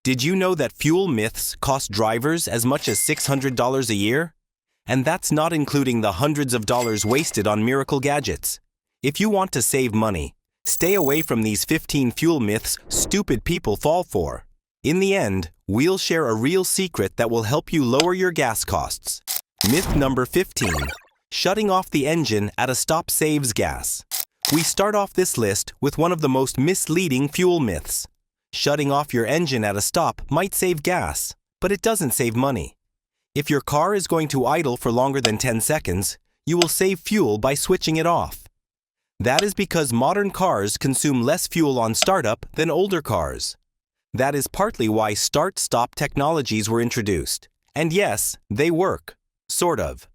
Did you know that fuel myths cost drivers as much as $600 a year? And that's not including the hundreds of dollars wasted on miracle gadgets. If you want to save money, stay away from these 15 fuel myths stupid people fall for. In the end, we'll share a real secret that will help you lower your gas costs. Myth number 15. Shutting off the engine at a stop saves gas. We start off this list with one of the most misleading fuel myths. Shutting off your engine at a stop might save gas, but it doesn't save money. If your car is going to idle for longer than 10 seconds, you will save fuel by switching it off. That is because modern cars consume less fuel on startup than older cars. That is partly why start-stop technologies were introduced. And yes, they work. Sort of.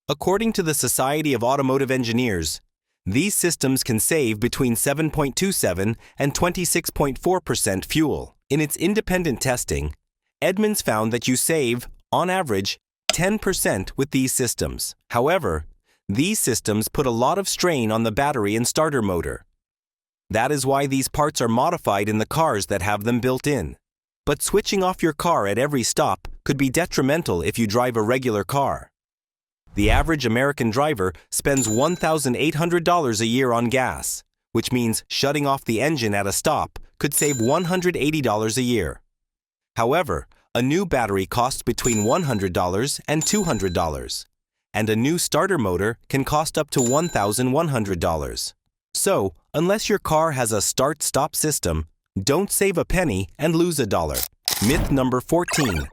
According to the Society of Automotive Engineers, these systems can save between 7.27 and 26.4% fuel. In its independent testing, Edmunds found that you save, on average, 10% with these systems. However, these systems put a lot of strain on the battery and starter motor. That is why these parts are modified in the cars that have them built in. But switching off your car at every stop could be detrimental if you drive a regular car. The average American driver spends $1,800 a year on gas, which means shutting off the engine at a stop could save $180 a year. However, a new battery costs between $100 and $200, and a new starter motor can cost up to $1,100. So, unless your car has a start-stop system, don't save a penny and lose $1. Myth number 14.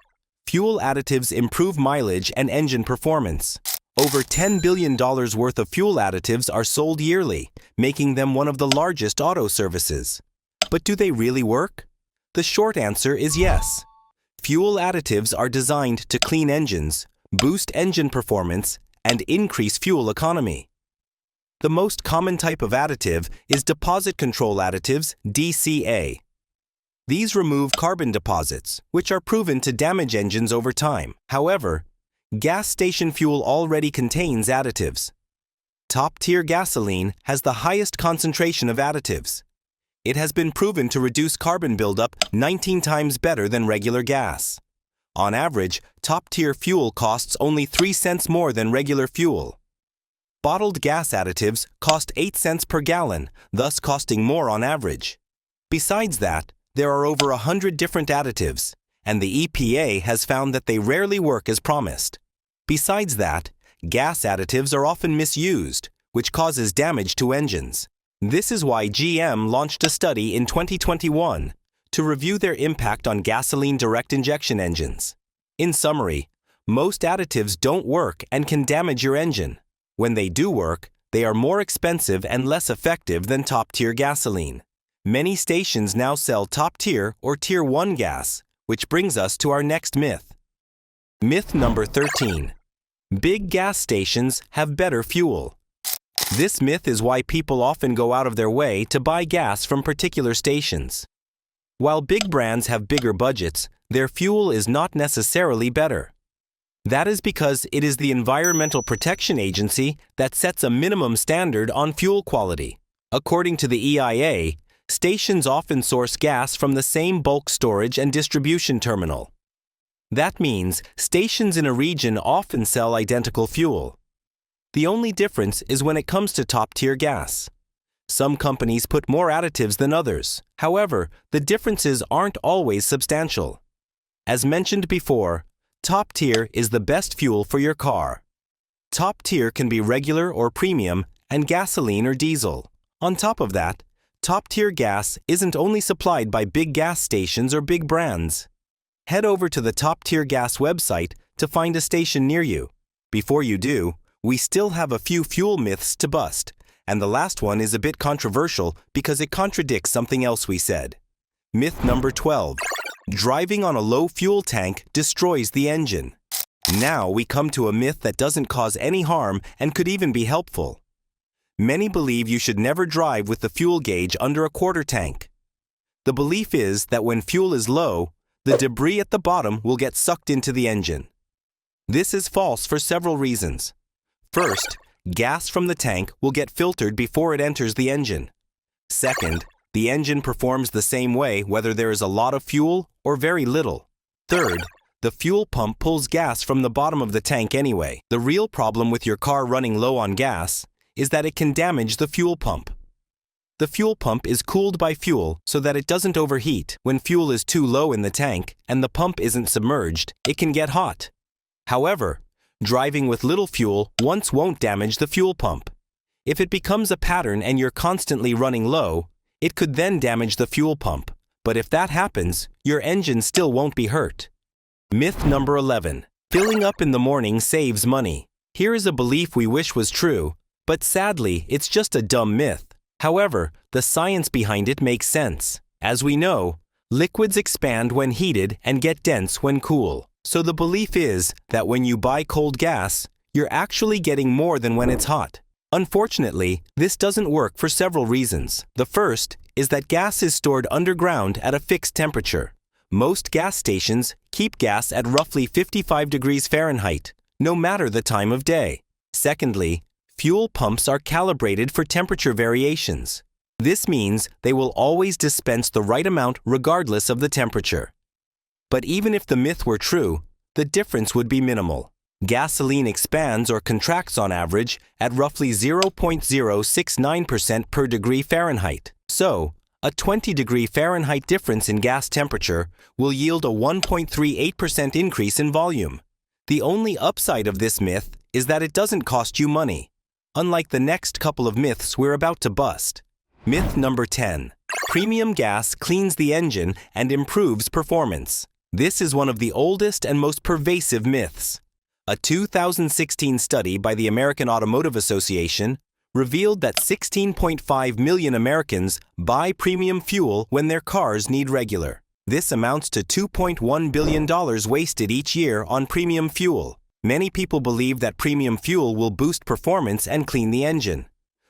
Fuel additives improve mileage and engine performance. Over $10 billion worth of fuel additives are sold yearly, making them one of the largest auto services. But do they really work? The short answer is yes. Fuel additives are designed to clean engines, boost engine performance, and increase fuel economy. The most common type of additive is deposit control additives, DCA. These remove carbon deposits, which are proven to damage engines over time. However, gas station fuel already contains additives. Top-tier gasoline has the highest concentration of additives. It has been proven to reduce carbon buildup 19 times better than regular gas. On average, top-tier fuel costs only 3 cents more than regular fuel. Bottled gas additives cost 8 cents per gallon, thus costing more on average. Besides that, there are over 100 different additives, and the EPA has found that they rarely work as promised. Besides that, gas additives are often misused, which causes damage to engines. This is why GM launched a study in 2021 to review their impact on gasoline direct injection engines. In summary, most additives don't work and can damage your engine. When they do work, they are more expensive and less effective than top-tier gasoline. Many stations now sell top-tier or Tier 1 gas, which brings us to our next myth. Myth number 13. Big gas stations have better fuel. This myth is why people often go out of their way to buy gas from particular stations. While big brands have bigger budgets, their fuel is not necessarily better. That is because it is the Environmental Protection Agency that sets a minimum standard on fuel quality. According to the EIA, stations often source gas from the same bulk storage and distribution terminal. That means stations in a region often sell identical fuel. The only difference is when it comes to top-tier gas. Some companies put more additives than others. However, the differences aren't always substantial. As mentioned before, top tier is the best fuel for your car. Top tier can be regular or premium and gasoline or diesel. On top of that, top tier gas isn't only supplied by big gas stations or big brands. Head over to the Top Tier Gas website to find a station near you. Before you do, we still have a few fuel myths to bust, and the last one is a bit controversial because it contradicts something else we said. Myth number 12. Driving on a low fuel tank destroys the engine. Now we come to a myth that doesn't cause any harm and could even be helpful. Many believe you should never drive with the fuel gauge under a quarter tank. The belief is that when fuel is low, the debris at the bottom will get sucked into the engine. This is false for several reasons. First, gas from the tank will get filtered before it enters the engine. Second, The engine performs the same way whether there is a lot of fuel or very little. Third, the fuel pump pulls gas from the bottom of the tank anyway. The real problem with your car running low on gas is that it can damage the fuel pump. The fuel pump is cooled by fuel so that it doesn't overheat. When fuel is too low in the tank and the pump isn't submerged, it can get hot. However, driving with little fuel once won't damage the fuel pump. If it becomes a pattern and you're constantly running low, it could then damage the fuel pump. But if that happens, your engine still won't be hurt. Myth number 11. Filling up in the morning saves money. Here is a belief we wish was true, but sadly, it's just a dumb myth. However, the science behind it makes sense. As we know, liquids expand when heated and get dense when cool. So the belief is that when you buy cold gas, you're actually getting more than when it's hot. Unfortunately, this doesn't work for several reasons. The first is that gas is stored underground at a fixed temperature. Most gas stations keep gas at roughly 55 degrees Fahrenheit, no matter the time of day. Secondly, fuel pumps are calibrated for temperature variations. This means they will always dispense the right amount regardless of the temperature. But even if the myth were true, the difference would be minimal. Gasoline expands or contracts on average at roughly 0.069% per degree Fahrenheit. So, a 20 degree Fahrenheit difference in gas temperature will yield a 1.38% increase in volume. The only upside of this myth is that it doesn't cost you money, unlike the next couple of myths we're about to bust. Myth number 10. Premium gas cleans the engine and improves performance. This is one of the oldest and most pervasive myths. A 2016 study by the American Automotive Association revealed that 16.5 million Americans buy premium fuel when their cars need regular. This amounts to $2.1 billion wasted each year on premium fuel. Many people believe that premium fuel will boost performance and clean the engine.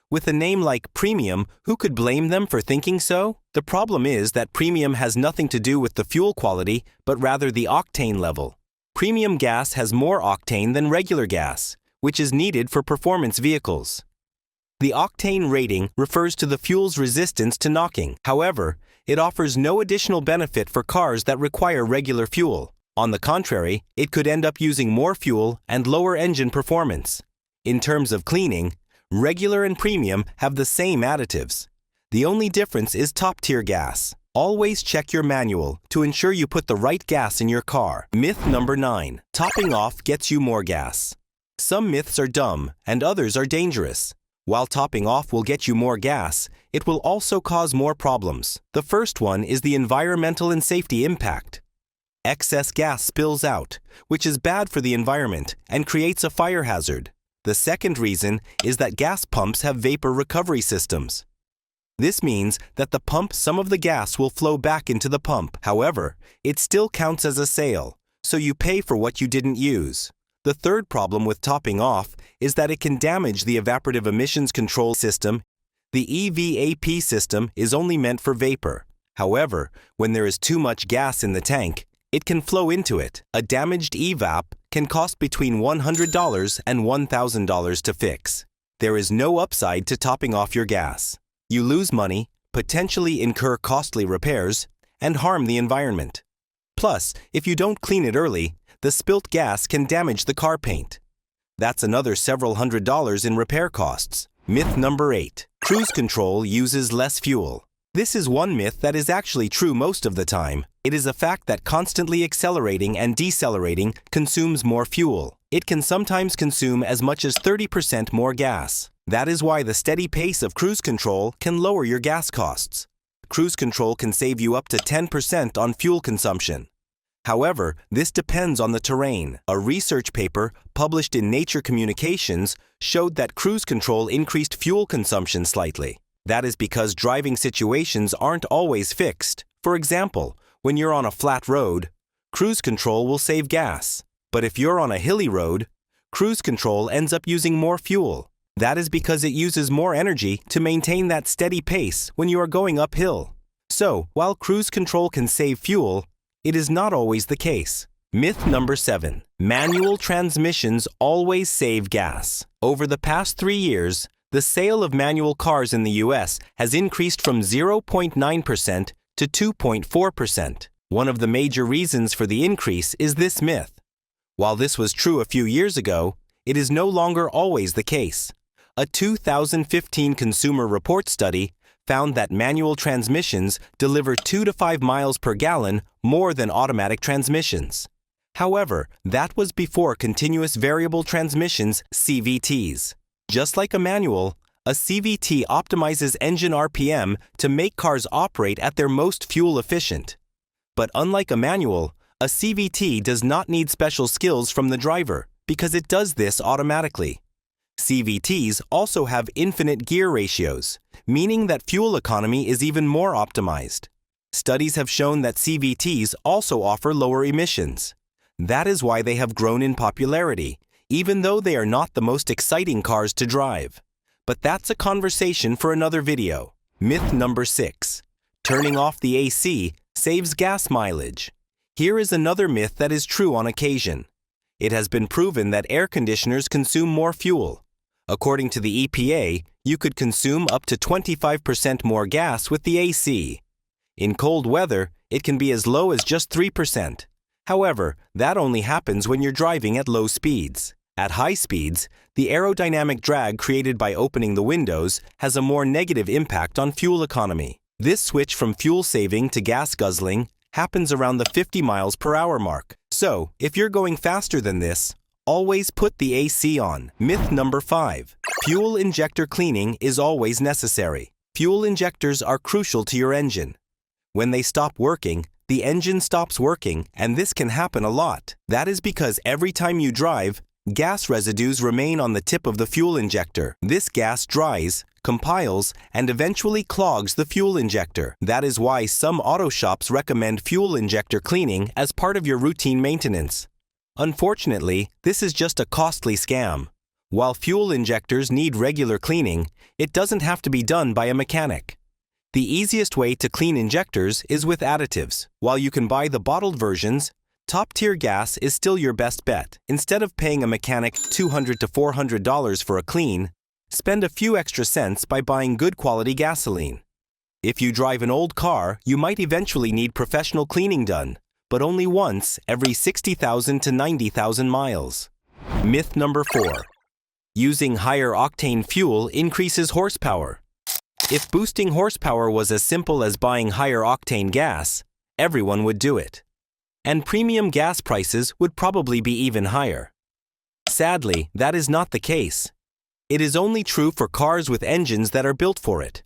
With a name like premium, who could blame them for thinking so? The problem is that premium has nothing to do with the fuel quality, but rather the octane level. Premium gas has more octane than regular gas, which is needed for performance vehicles. The octane rating refers to the fuel's resistance to knocking. However, it offers no additional benefit for cars that require regular fuel. On the contrary, it could end up using more fuel and lower engine performance. In terms of cleaning, regular and premium have the same additives. The only difference is top-tier gas. Always check your manual to ensure you put the right gas in your car. Myth number 9. Topping off gets you more gas. Some myths are dumb and others are dangerous. While topping off will get you more gas, it will also cause more problems. The first one is the environmental and safety impact. Excess gas spills out, which is bad for the environment and creates a fire hazard. The second reason is that gas pumps have vapor recovery systems. This means that the pump some of the gas will flow back into the pump. However, it still counts as a sale, so you pay for what you didn't use. The third problem with topping off is that it can damage the evaporative emissions control system. The EVAP system is only meant for vapor. However, when there is too much gas in the tank, it can flow into it. A damaged EVAP can cost between $100 and $1,000 to fix. There is no upside to topping off your gas. You lose money, potentially incur costly repairs, and harm the environment. Plus, if you don't clean it early, the spilt gas can damage the car paint. That's another several $100s in repair costs. Myth number 8. Cruise control uses less fuel. This is one myth that is actually true most of the time. It is a fact that constantly accelerating and decelerating consumes more fuel. It can sometimes consume as much as 30% more gas. That is why the steady pace of cruise control can lower your gas costs. Cruise control can save you up to 10% on fuel consumption. However, this depends on the terrain. A research paper published in Nature Communications showed that cruise control increased fuel consumption slightly. That is because driving situations aren't always fixed. For example, when you're on a flat road, cruise control will save gas. But if you're on a hilly road, cruise control ends up using more fuel. That is because it uses more energy to maintain that steady pace when you are going uphill. So, while cruise control can save fuel, it is not always the case. Myth number 7. Manual transmissions always save gas. Over the past 3 years, The sale of manual cars in the US has increased from 0.9% to 2.4%. One of the major reasons for the increase is this myth. While this was true a few years ago, it is no longer always the case. A 2015 Consumer Report study found that manual transmissions deliver 2 to 5 miles per gallon more than automatic transmissions. However, that was before continuous variable transmissions, CVTs. Just like a manual, a CVT optimizes engine RPM to make cars operate at their most fuel efficient. But unlike a manual, a CVT does not need special skills from the driver because it does this automatically. CVTs also have infinite gear ratios, meaning that fuel economy is even more optimized. Studies have shown that CVTs also offer lower emissions. That is why they have grown in popularity, even though they are not the most exciting cars to drive. But that's a conversation for another video. Myth number 6. Turning off the AC saves gas mileage. Here is another myth that is true on occasion. It has been proven that air conditioners consume more fuel. According to the EPA, you could consume up to 25% more gas with the AC. In cold weather, it can be as low as just 3%. However, that only happens when you're driving at low speeds. At high speeds, the aerodynamic drag created by opening the windows has a more negative impact on fuel economy. This switch from fuel saving to gas guzzling happens around the 50 miles per hour mark. So, if you're going faster than this, always put the AC on. Myth number 5. Fuel injector cleaning is always necessary. Fuel injectors are crucial to your engine. When they stop working, the engine stops working, and this can happen a lot. That is because every time you drive, gas residues remain on the tip of the fuel injector. This gas dries, compiles, and eventually clogs the fuel injector. That is why some auto shops recommend fuel injector cleaning as part of your routine maintenance. Unfortunately, this is just a costly scam. While fuel injectors need regular cleaning, it doesn't have to be done by a mechanic. The easiest way to clean injectors is with additives. While you can buy the bottled versions, top-tier gas is still your best bet. Instead of paying a mechanic $200 to $400 for a clean, spend a few extra cents by buying good quality gasoline. If you drive an old car, you might eventually need professional cleaning done, but only once every 60,000 to 90,000 miles. Myth number 4. Using higher octane fuel increases horsepower. If boosting horsepower was as simple as buying higher octane gas, everyone would do it. And premium gas prices would probably be even higher. Sadly, that is not the case. It is only true for cars with engines that are built for it.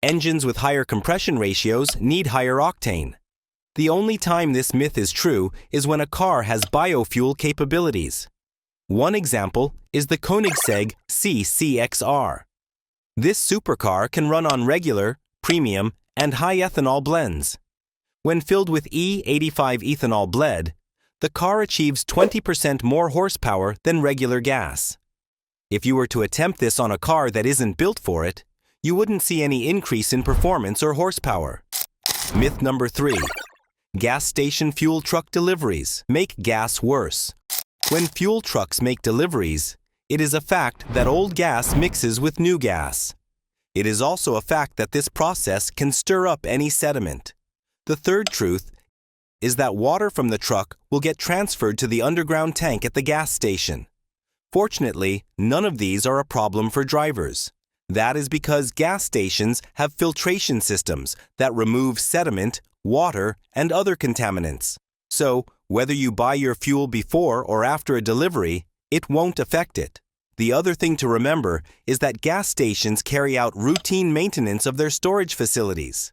Engines with higher compression ratios need higher octane. The only time this myth is true is when a car has biofuel capabilities. One example is the Koenigsegg CCXR. This supercar can run on regular, premium, and high ethanol blends. When filled with E85 ethanol blend, the car achieves 20% more horsepower than regular gas. If you were to attempt this on a car that isn't built for it, you wouldn't see any increase in performance or horsepower. Myth number 3. Gas station fuel truck deliveries make gas worse. When fuel trucks make deliveries, it is a fact that old gas mixes with new gas. It is also a fact that this process can stir up any sediment. The third truth is that water from the truck will get transferred to the underground tank at the gas station. Fortunately, none of these are a problem for drivers. That is because gas stations have filtration systems that remove sediment, water, and other contaminants. So, whether you buy your fuel before or after a delivery, it won't affect it. The other thing to remember is that gas stations carry out routine maintenance of their storage facilities.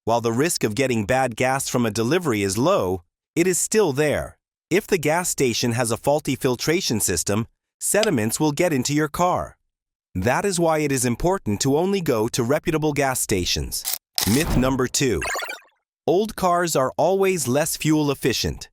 While the risk of getting bad gas from a delivery is low, it is still there. If the gas station has a faulty filtration system, sediments will get into your car. That is why it is important to only go to reputable gas stations. Myth number 2. Old cars are always less fuel efficient.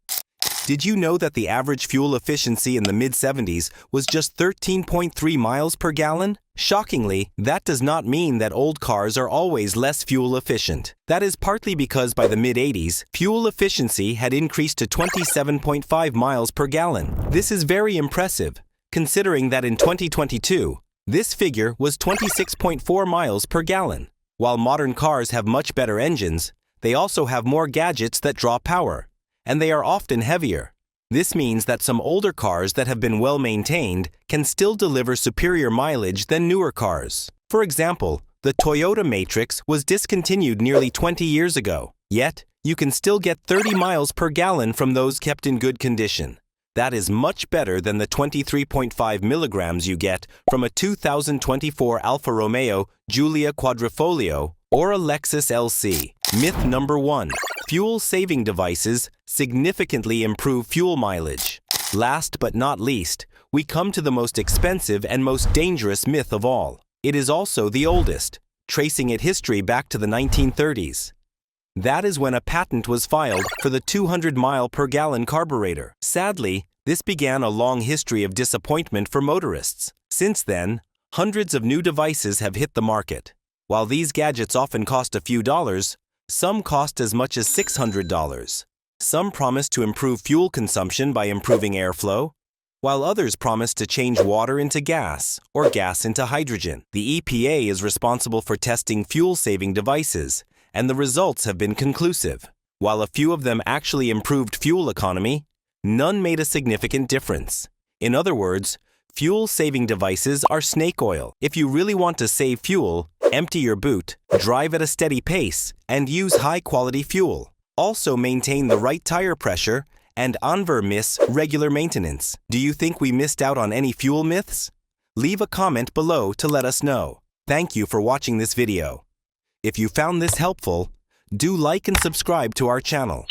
Did you know that the average fuel efficiency in the mid-70s was just 13.3 miles per gallon? Shockingly, that does not mean that old cars are always less fuel efficient. That is partly because by the mid-80s, fuel efficiency had increased to 27.5 miles per gallon. This is very impressive, considering that in 2022, This figure was 26.4 miles per gallon. While modern cars have much better engines, they also have more gadgets that draw power, and they are often heavier. This means that some older cars that have been well maintained can still deliver superior mileage than newer cars. For example, the Toyota Matrix was discontinued nearly 20 years ago, yet you can still get 30 miles per gallon from those kept in good condition. That is much better than the 23.5 milligrams you get from a 2024 Alfa Romeo Giulia Quadrifoglio or a Lexus LC. Myth number 1. Fuel-saving devices significantly improve fuel mileage. Last but not least, we come to the most expensive and most dangerous myth of all. It is also the oldest, tracing its history back to the 1930s. That is when a patent was filed for the 200 mile per gallon carburetor. Sadly, this began a long history of disappointment for motorists. Since then, hundreds of new devices have hit the market. While these gadgets often cost a few dollars, some cost as much as $600. Some promise to improve fuel consumption by improving airflow, while others promise to change water into gas or gas into hydrogen. The EPA is responsible for testing fuel-saving devices, and the results have been conclusive. While a few of them actually improved fuel economy, none made a significant difference. In other words, fuel-saving devices are snake oil. If you really want to save fuel, empty your boot, drive at a steady pace, and use high-quality fuel. Also maintain the right tire pressure and miss regular maintenance. Do you think we missed out on any fuel myths? Leave a comment below to let us know. Thank you for watching this video. If you found this helpful, do like and subscribe to our channel.